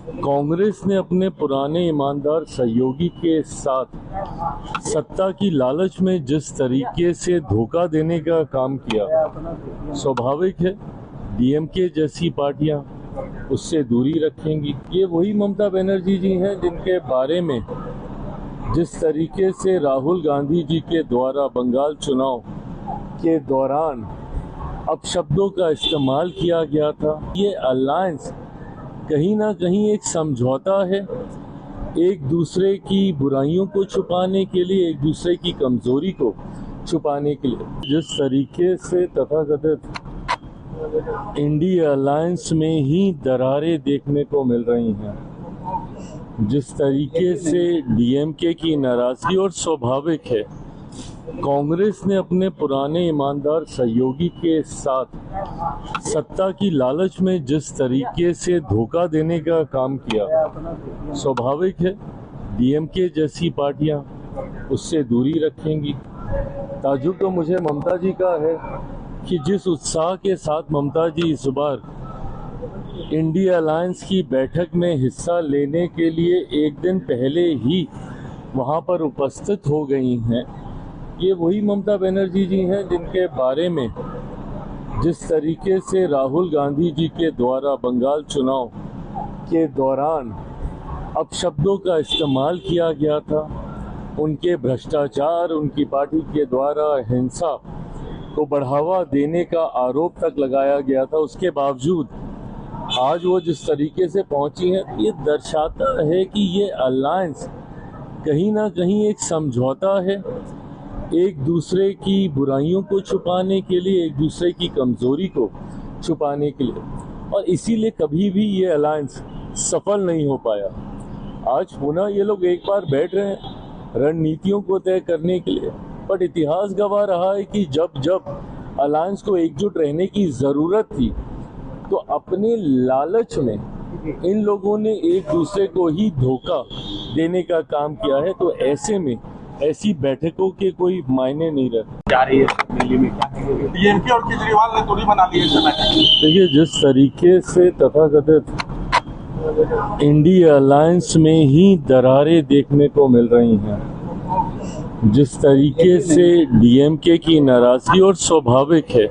कांग्रेस ने अपने पुराने ईमानदार सहयोगी के साथ सत्ता की लालच में जिस तरीके से धोखा देने का काम किया, स्वाभाविक है डीएमके जैसी पार्टियां उससे दूरी रखेंगी। ये वही ममता बनर्जी जी हैं जिनके बारे में जिस तरीके से राहुल गांधी जी के द्वारा बंगाल चुनाव के दौरान अपशब्दों का इस्तेमाल किया गया था। ये अलायंस कहीं ना कहीं एक समझौता है, एक दूसरे की बुराइयों को छुपाने के लिए, एक दूसरे की कमजोरी को छुपाने के लिए। जिस तरीके से तथाकथित इंडिया अलायंस में ही दरारें देखने को मिल रही हैं, जिस तरीके से डीएमके की नाराजगी, और स्वाभाविक है कांग्रेस ने अपने पुराने ईमानदार सहयोगी के साथ सत्ता की लालच में जिस तरीके से धोखा देने का काम किया, स्वाभाविक है डीएमके जैसी पार्टियां उससे दूरी रखेंगी। ताज्जुब तो मुझे ममता जी का है कि जिस उत्साह के साथ ममता जी इस बार इंडिया अलायंस की बैठक में हिस्सा लेने के लिए एक दिन पहले ही वहां पर उपस्थित हो गई हैं। ये वही ममता बनर्जी जी हैं जिनके बारे में जिस तरीके से राहुल गांधी जी के द्वारा बंगाल चुनाव के दौरान अपशब्दों का इस्तेमाल किया गया था, उनके भ्रष्टाचार, उनकी पार्टी के द्वारा हिंसा को बढ़ावा देने का आरोप तक लगाया गया था, उसके बावजूद आज वो जिस तरीके से पहुंची हैं, ये दर्शाता है कि ये अलायंस कहीं ना कहीं एक समझौता है, एक दूसरे की बुराइयों को छुपाने के लिए, एक दूसरे की कमजोरी को छुपाने के लिए, और इसीलिए कभी भी ये अलायंस सफल नहीं हो पाया। आज पुनः ये लोग एक बार बैठ रहे हैं रणनीतियों को तय करने के लिए, बट इतिहास गवाह रहा है कि जब जब अलायंस को एकजुट रहने की ज़रूरत थी तो अपने लालच में इन लोगों ने एक दूसरे को ही धोखा देने का काम किया है। तो ऐसे में ऐसी बैठकों के कोई मायने नहीं रहते। जा रही है दिल्ली में, क्या कहेंगे? डीएमके और केजरीवाल ने दूरी बना ली है। देखिए, जिस तरीके से तथाकथित इंडिया अलायंस में ही दरारें देखने को मिल रही हैं, जिस तरीके से डीएमके की नाराजगी, और स्वाभाविक है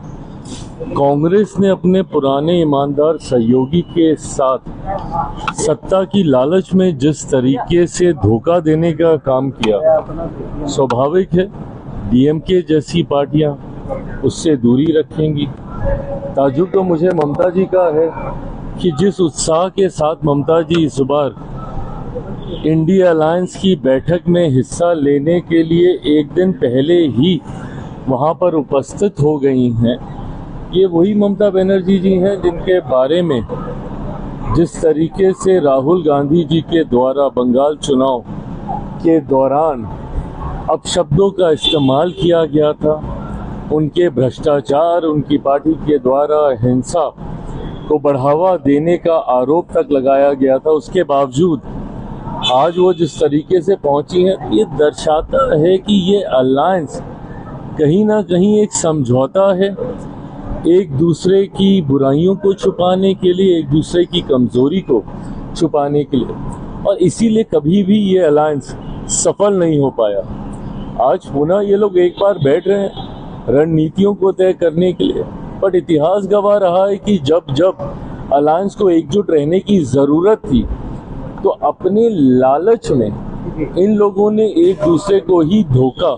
कांग्रेस ने अपने पुराने ईमानदार सहयोगी के साथ सत्ता की लालच में जिस तरीके से धोखा देने का काम किया, स्वाभाविक है डीएमके जैसी पार्टियां उससे दूरी रखेंगी। ताज्जुब तो मुझे ममता जी का है कि जिस उत्साह के साथ ममता जी इस बार इंडिया अलायंस की बैठक में हिस्सा लेने के लिए एक दिन पहले ही वहां पर उपस्थित हो गई हैं। ये वही ममता बनर्जी जी हैं जिनके बारे में जिस तरीके से राहुल गांधी जी के द्वारा बंगाल चुनाव के दौरान अपशब्दों का इस्तेमाल किया गया था, उनके भ्रष्टाचार, उनकी पार्टी के द्वारा हिंसा को बढ़ावा देने का आरोप तक लगाया गया था, उसके बावजूद आज वो जिस तरीके से पहुंची हैं, ये दर्शाता है कि ये अलायंस कहीं ना कहीं एक समझौता है, एक दूसरे की बुराइयों को छुपाने के लिए, एक दूसरे की कमजोरी को छुपाने के लिए, और इसीलिए कभी भी ये अलायंस सफल नहीं हो पाया। आज पुनः ये लोग एक बार बैठ रहे हैं रणनीतियों को तय करने के लिए, बट इतिहास गवाह रहा है कि जब जब अलायंस को एकजुट रहने की ज़रूरत थी तो अपने लालच में इन लोगों ने एक दूसरे को ही धोखा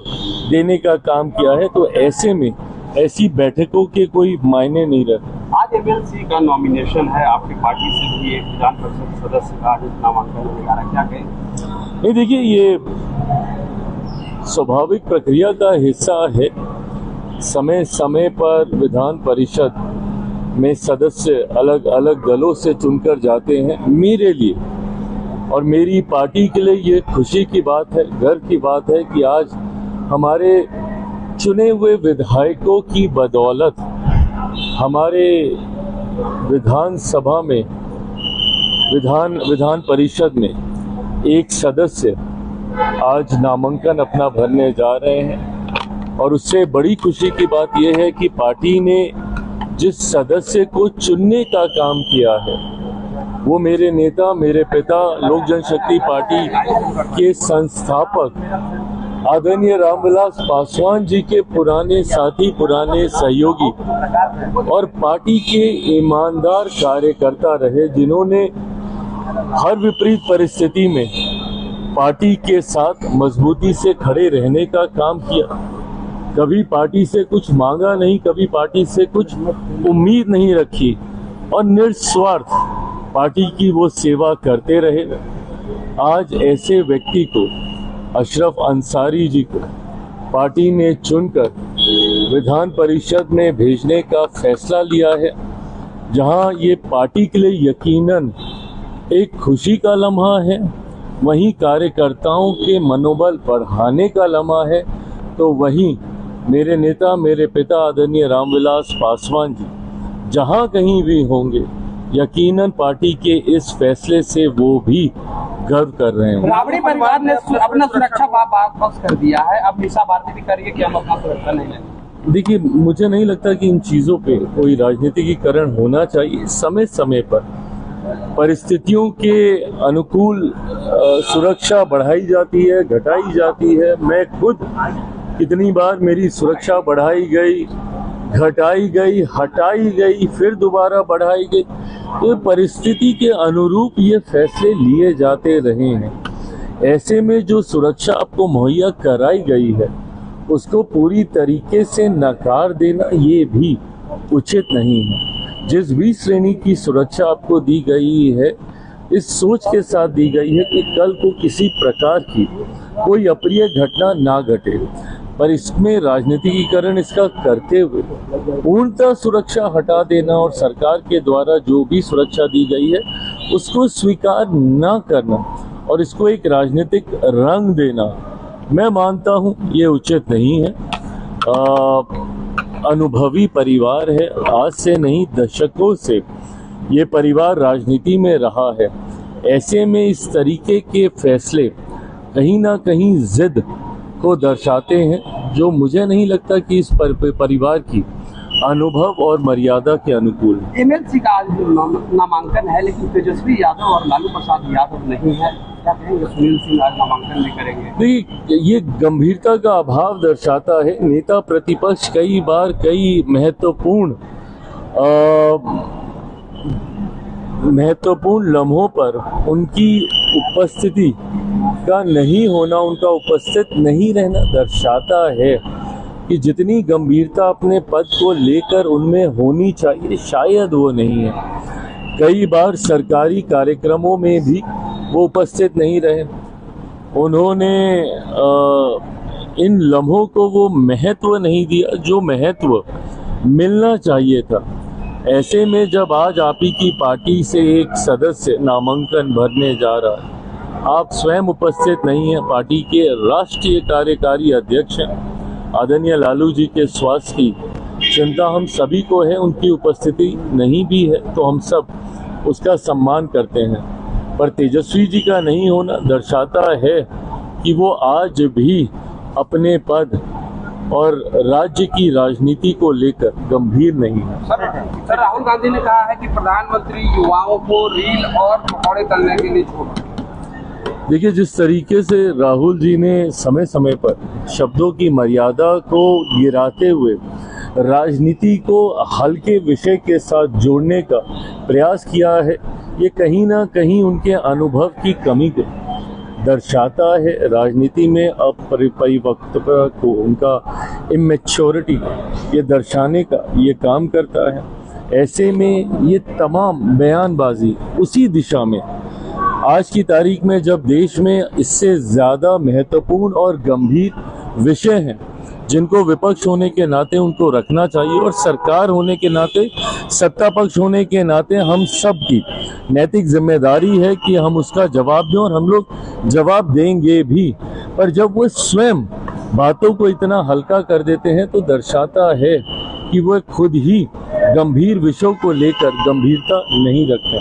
देने का काम किया है। तो ऐसे में ऐसी बैठकों के कोई मायने नहीं रहते। आज एमएलसी का नॉमिनेशन है, आपकी पार्टी से भी एक विधान परिषद सदस्य का आज नामांकन होने जा रहा है, क्या कहें? नहीं, देखिए, ये स्वाभाविक प्रक्रिया का हिस्सा है। समय समय पर विधान परिषद में सदस्य अलग अलग दलों से चुनकर जाते हैं। मेरे लिए और मेरी पार्टी के लिए ये खुशी की बात है, गर्व की बात है कि आज हमारे चुने हुए विधायकों की बदौलत हमारे विधानसभा में, विधान परिषद में एक सदस्य आज नामांकन अपना भरने जा रहे हैं। और उससे बड़ी खुशी की बात यह है कि पार्टी ने जिस सदस्य को चुनने का काम किया है वो मेरे नेता, मेरे पिता, लोक जनशक्ति पार्टी के संस्थापक आदरणीय रामविलास पासवान जी के पुराने साथी, पुराने सहयोगी और पार्टी के ईमानदार कार्यकर्ता रहे, जिन्होंने हर विपरीत परिस्थिति में पार्टी के साथ मजबूती से खड़े रहने का काम किया। कभी पार्टी से कुछ मांगा नहीं, कभी पार्टी से कुछ उम्मीद नहीं रखी और निस्वार्थ पार्टी की वो सेवा करते रहे। आज ऐसे व्यक्ति को, अशरफ अंसारी जी को, पार्टी ने चुनकर विधान परिषद में भेजने का फैसला लिया है, जहां ये पार्टी के लिए यकीनन एक खुशी का लम्हा है, वहीं कार्यकर्ताओं के मनोबल बढ़ाने का लम्हा है। तो वहीं मेरे नेता, मेरे पिता आदरणीय रामविलास पासवान जी जहां कहीं भी होंगे, यकीनन पार्टी के इस फैसले से वो भी गर्व कर रहे हैं। राबड़ी परिवार ने अपना सुरक्षा वापस कर दिया है, अब निशा बातें भी करिए कि हम अपना सुरक्षा नहीं लेंगे। देखिए, मुझे नहीं लगता कि इन चीज़ों पे कोई राजनीतिकीकरण होना चाहिए। समय समय पर परिस्थितियों के अनुकूल सुरक्षा बढ़ाई जाती है, घटाई जाती है। मैं खुद कितनी बार मेरी सुरक्षा बढ़ाई गई, घटाई गई, हटाई गई, फिर दोबारा बढ़ाई गई। तो परिस्थिति के अनुरूप ये फैसले लिए जाते रहे हैं। ऐसे में जो सुरक्षा आपको मुहैया कराई गई है, उसको पूरी तरीके से नकार देना ये भी उचित नहीं है। जिस भी श्रेणी की सुरक्षा आपको दी गई है, इस सोच के साथ दी गई है कि कल को किसी प्रकार की कोई अप्रिय घटना ना घटे, पर इसमें राजनीतिकीकरण इसका करते हुए पूर्णतः सुरक्षा हटा देना और सरकार के द्वारा जो भी सुरक्षा दी गई है उसको स्वीकार ना करना और इसको एक राजनीतिक रंग देना, मैं मानता हूँ ये उचित नहीं है। अनुभवी परिवार है, आज से नहीं दशकों से ये परिवार राजनीति में रहा है। ऐसे में इस तरीके के फैसले कहीं ना कहीं जिद को दर्शाते हैं, जो मुझे नहीं लगता कि इस परिवार की अनुभव और मर्यादा के अनुकूल है। एमएलसी का आज नामांकन है, लेकिन तेजस्वी यादव और लालू प्रसाद यादव नहीं है, क्या कहेंगे? सुनील सिंह आज नामांकन नहीं करेंगे। नहीं, ये गंभीरता का अभाव दर्शाता है। नेता प्रतिपक्ष कई बार कई महत्वपूर्ण लम्हों पर उनकी उपस्थिति का नहीं होना, उनका उपस्थित नहीं रहना दर्शाता है कि जितनी गंभीरता अपने पद को लेकर उनमें होनी चाहिए, शायद वो नहीं है। कई बार सरकारी कार्यक्रमों में भी वो उपस्थित नहीं रहे। उन्होंने इन लम्हों को वो महत्व नहीं दिया जो महत्व मिलना चाहिए था। ऐसे में जब आज आप ही की पार्टी से एक सदस्य नामांकन भरने जा रहा है, आप स्वयं उपस्थित नहीं हैं, पार्टी के राष्ट्रीय कार्यकारी अध्यक्ष हैं, आदरणीय लालू जी के स्वास्थ्य की चिंता हम सभी को है, उनकी उपस्थिति नहीं भी है तो हम सब उसका सम्मान करते हैं। पर तेजस्वी जी का नहीं होना दर्शाता है कि वो आज भी अपने पद और राज्य की राजनीति को लेकर गंभीर नहीं है। सर, राहुल गांधी ने कहा है कि प्रधानमंत्री युवाओं को रील और पकौड़े तलने के लिए छोड़। देखिए, जिस तरीके से राहुल जी ने समय समय पर शब्दों की मर्यादा को गिराते हुए राजनीति को हल्के विषय के साथ जोड़ने का प्रयास किया है, ये कहीं ना कहीं उनके अनुभव की कमी को दर्शाता है। राजनीति में अपरिपक्वता को, उनका इमेच्योरिटी ये दर्शाने का ये काम करता है। ऐसे में ये तमाम बयानबाजी उसी दिशा में, आज की तारीख में जब देश में इससे ज़्यादा महत्वपूर्ण और गंभीर विषय हैं जिनको विपक्ष होने के नाते उनको रखना चाहिए और सरकार होने के नाते, सत्ता पक्ष होने के नाते हम सब की नैतिक जिम्मेदारी है कि हम उसका जवाब दें और हम लोग जवाब देंगे भी। पर जब वो स्वयं बातों को इतना हल्का कर देते हैं तो दर्शाता है कि वो खुद ही गंभीर विषयों को लेकर गंभीरता नहीं रखते।